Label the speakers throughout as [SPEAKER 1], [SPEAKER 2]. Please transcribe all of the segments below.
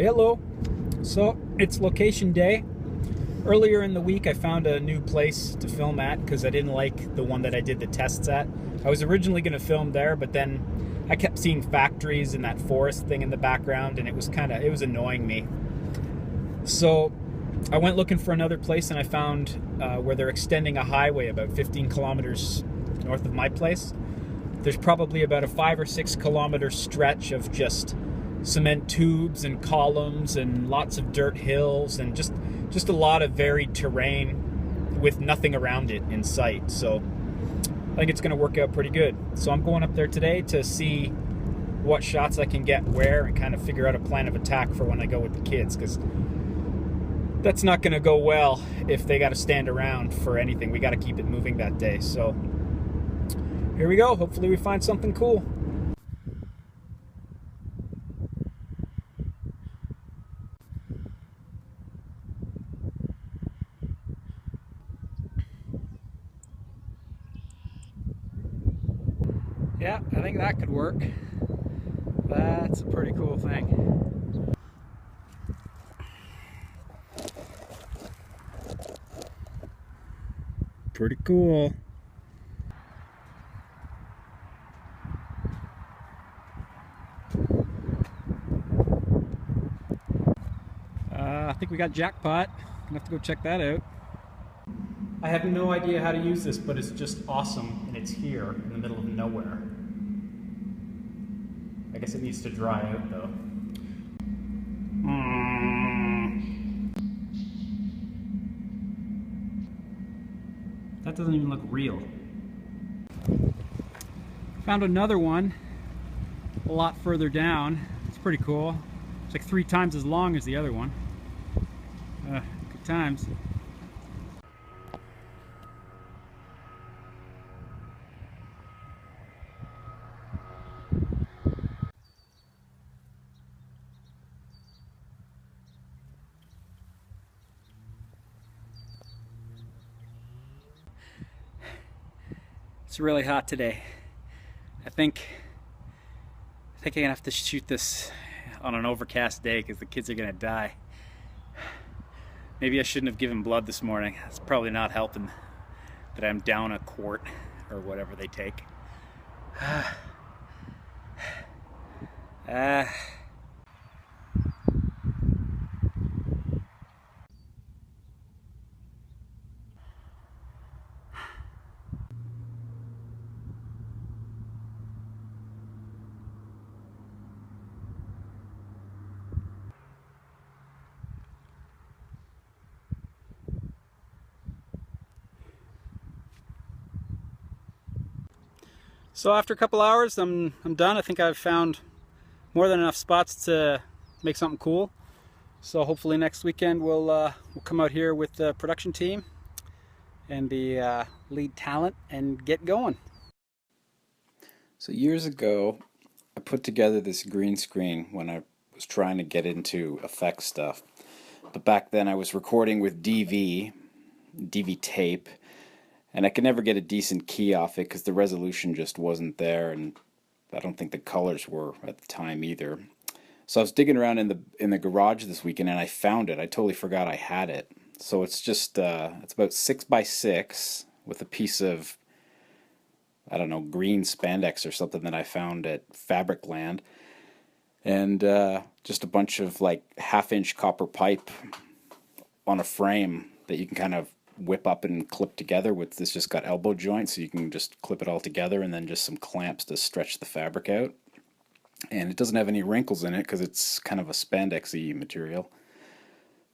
[SPEAKER 1] Hello. So it's location day. Earlier in the week, I found a new place to film at because I didn't like the one that I did the tests at. I was originally going to film there, but then I kept seeing factories and that forest thing in the background, and it was annoying me. So I went looking for another place, and I found where they're extending a highway about 15 kilometers north of my place. There's probably about a 5 or 6 kilometer stretch of just cement tubes and columns and lots of dirt hills and just a lot of varied terrain with nothing around it in sight. So I think it's going to work out pretty good. So I'm going up there today to see what shots I can get where and kind of figure out a plan of attack for when I go with the kids, because that's not going to go well if they got to stand around for anything. We got to keep it moving that day. So here we go. Hopefully we find something cool. Yeah, I think that could work. That's a pretty cool thing. Pretty cool. I think we got jackpot. Gonna have to go check that out. I have no idea how to use this, but it's just awesome, and it's here in the middle of nowhere. I guess it needs to dry out though. That doesn't even look real. Found another one a lot further down. It's pretty cool. It's like 3 times as long as the other one. Good times. It's really hot today. I think I'm gonna have to shoot this on an overcast day because the kids are gonna die. Maybe I shouldn't have given blood this morning. It's probably not helping that I'm down a quart or whatever they take. So after a couple hours, I'm done. I think I've found more than enough spots to make something cool. So hopefully next weekend we'll come out here with the production team and the lead talent and get going.
[SPEAKER 2] So years ago, I put together this green screen when I was trying to get into effects stuff. But back then I was recording with DV tape, and I could never get a decent key off it because the resolution just wasn't there, and I don't think the colors were at the time either. So I was digging around in the garage this weekend, and I found it. I totally forgot I had it. So it's just it's about 6x6 with a piece of, I don't know, green spandex or something that I found at Fabricland, and just a bunch of like 1/2-inch copper pipe on a frame that you can kind of whip up and clip together with. This just got elbow joints, so you can just clip it all together, and then just some clamps to stretch the fabric out. And it doesn't have any wrinkles in it because it's kind of a spandexy material.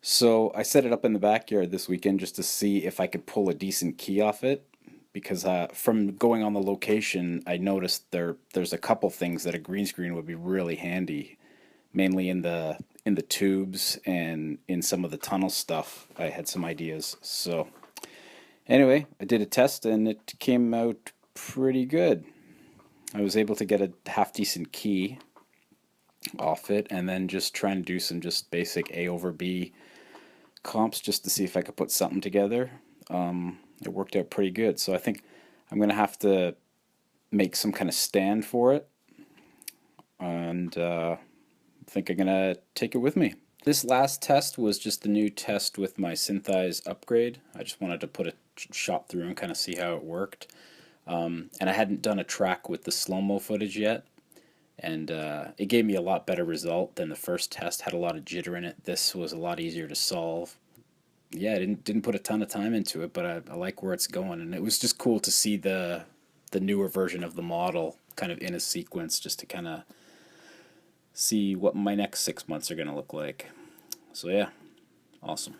[SPEAKER 2] So I set it up in the backyard this weekend just to see if I could pull a decent key off it, because from going on the location, I noticed there's a couple things that a green screen would be really handy, mainly in the tubes and in some of the tunnel stuff. I had some ideas. So anyway, I did a test and it came out pretty good. I was able to get a half decent key off it, and then just try and do some just basic A over B comps just to see if I could put something together. It worked out pretty good. So I think I'm going to have to make some kind of stand for it and think I'm gonna take it with me. This last test was just the new test with my Synthize upgrade. I just wanted to put a shot through and kind of see how it worked. And I hadn't done a track with the slow-mo footage yet, and it gave me a lot better result than the first test. Had a lot of jitter in it. This was a lot easier to solve. Yeah, I didn't put a ton of time into it, but I like where it's going, and it was just cool to see the newer version of the model kind of in a sequence, just to kind of see what my next 6 months are going to look like. So yeah, awesome.